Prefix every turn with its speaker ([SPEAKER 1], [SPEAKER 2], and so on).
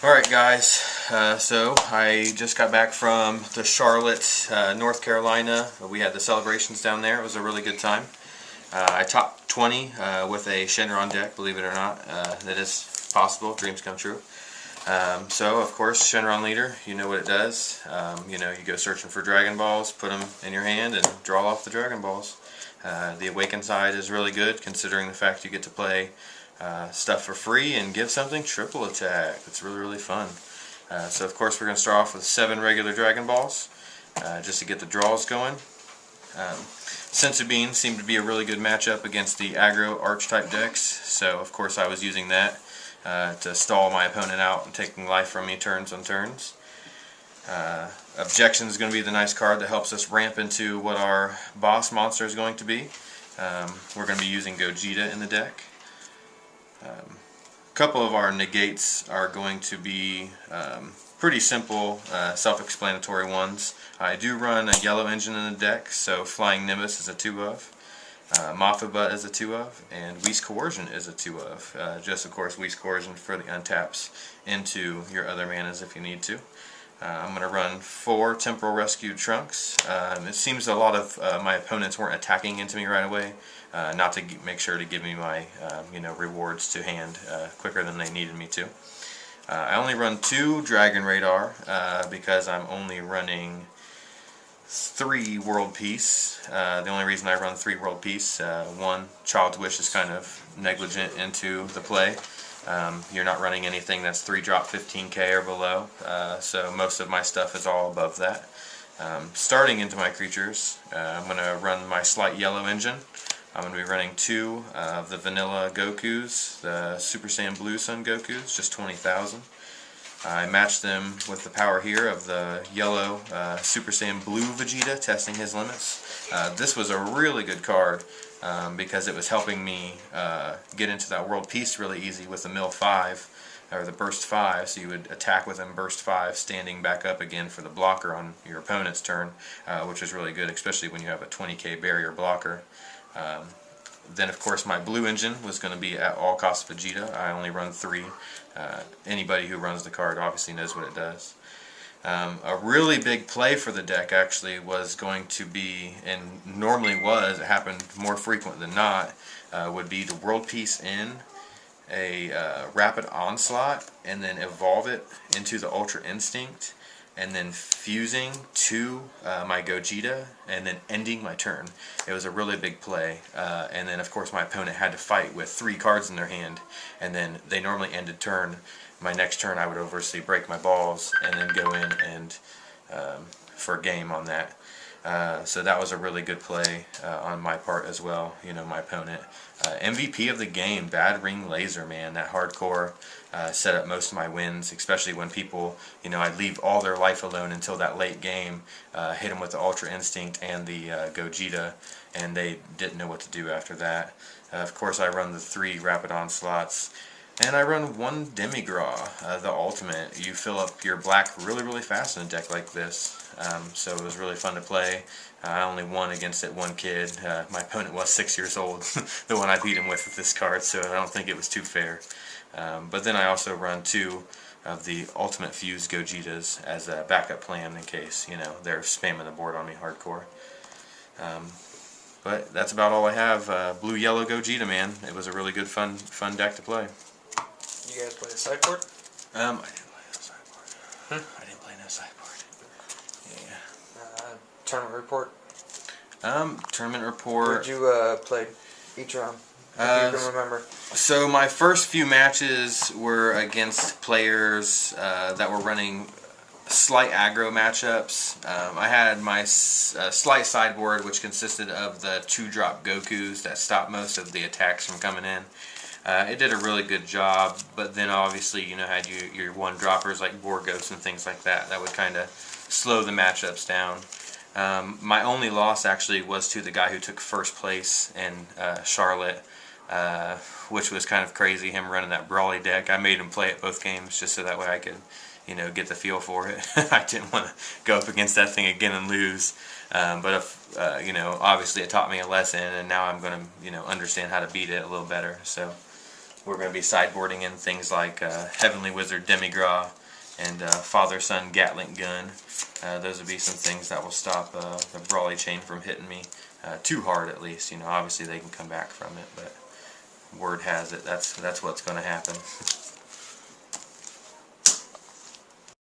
[SPEAKER 1] Alright guys, so I just got back from the Charlotte, North Carolina. We had the celebrations down there. It was a really good time. I topped 20 with a Shenron deck, believe it or not. That is possible. Dreams come true. So, of course, Shenron leader, you know what it does. You go searching for Dragon Balls, put them in your hand, and draw off the Dragon Balls. The Awakened side is really good, considering the fact you get to play stuff for free and give something triple attack. It's really, really fun. So, of course, we're going to start off with 7 regular Dragon Balls, just to get the draws going. Senzu Beans seemed to be a really good matchup against the aggro archetype decks, so of course I was using that to stall my opponent out and taking life from me turns on turns. Objection is going to be the nice card that helps us ramp into what our boss monster is going to be. We're going to be using Gogeta in the deck. A couple of our negates are going to be pretty simple, self-explanatory ones. I do run a yellow engine in the deck, so Flying Nimbus is a 2 of, Mafuba is a 2 of, and whis coercion is a 2 of. Just of course whis coercion for the untaps into your other manas if you need to. I'm going to run 4 temporal rescued trunks. It seems a lot of my opponents weren't attacking into me right away, not to make sure to give me my rewards to hand quicker than they needed me to. I only run 2 Dragon Radar because I'm only running 3 World Peace. The only reason I run 3 World Peace, 1, Child's Wish is kind of negligent into the play. You're not running anything that's 3 drop 15k or below, so most of my stuff is all above that. Starting into my creatures, I'm going to run my slight yellow engine. I'm going to be running 2 of the vanilla Gokus, the Super Saiyan Blue Sun Gokus, just 20,000. I matched them with the power here of the yellow Super Saiyan Blue Vegeta, testing his limits. This was a really good card because it was helping me get into that World Peace really easy with the Mill 5, or the Burst 5, so you would attack with him Burst 5, standing back up again for the blocker on your opponent's turn, which is really good, especially when you have a 20k barrier blocker. Then of course my blue engine was going to be at all costs Vegeta. I only run 3. Anybody who runs the card obviously knows what it does. A really big play for the deck actually was going to be, and normally was, it happened more frequent than not, would be the World Peace in a Rapid Onslaught and then evolve it into the Ultra Instinct, and then fusing to my Gogeta, and then ending my turn. It was a really big play, and then of course my opponent had to fight with 3 cards in their hand, and then they normally ended turn. My next turn I would obviously break my balls, and then go in and for a game on that. So that was a really good play on my part as well, my opponent. MVP of the game, Bad Ring Laser, man, that hardcore set up most of my wins, especially when people, I'd leave all their life alone until that late game, hit them with the Ultra Instinct and the Gogeta, and they didn't know what to do after that. Of course I run the 3 Rapid Onslaughts, and I run 1 demigra, the ultimate. You fill up your black really, really fast in a deck like this. So it was really fun to play. I only won against it 1 kid. My opponent was 6 years old, the one I beat him with this card, so I don't think it was too fair. But then I also run 2 of the Ultimate Fuse Gogetas as a backup plan in case, they're spamming the board on me hardcore. But that's about all I have. Blue-yellow Gogeta, man. It was a really good, fun deck to play.
[SPEAKER 2] You guys play a sideboard?
[SPEAKER 1] I didn't play no sideboard. I didn't play no sideboard. Yeah.
[SPEAKER 2] Tournament report?
[SPEAKER 1] Tournament report.
[SPEAKER 2] Where'd you play each round? If you can remember.
[SPEAKER 1] So my first few matches were against players that were running slight aggro matchups. I had my slight sideboard, which consisted of the 2-drop Gokus that stopped most of the attacks from coming in. It did a really good job, but then obviously, had your 1-droppers like Borgos and things like that. That would kind of slow the matchups down. My only loss actually was to the guy who took first place in Charlotte, which was kind of crazy, him running that Brawly deck. I made him play it both games just so that way I could, get the feel for it. I didn't want to go up against that thing again and lose. But if, obviously it taught me a lesson, and now I'm going to, understand how to beat it a little better. So We're going to be sideboarding in things like Heavenly Wizard demigra and Father-Son Gatling gun. Those would be some things that will stop the Brawly chain from hitting me too hard, at least. You know, obviously they can come back from it, but word has it that's what's going to happen.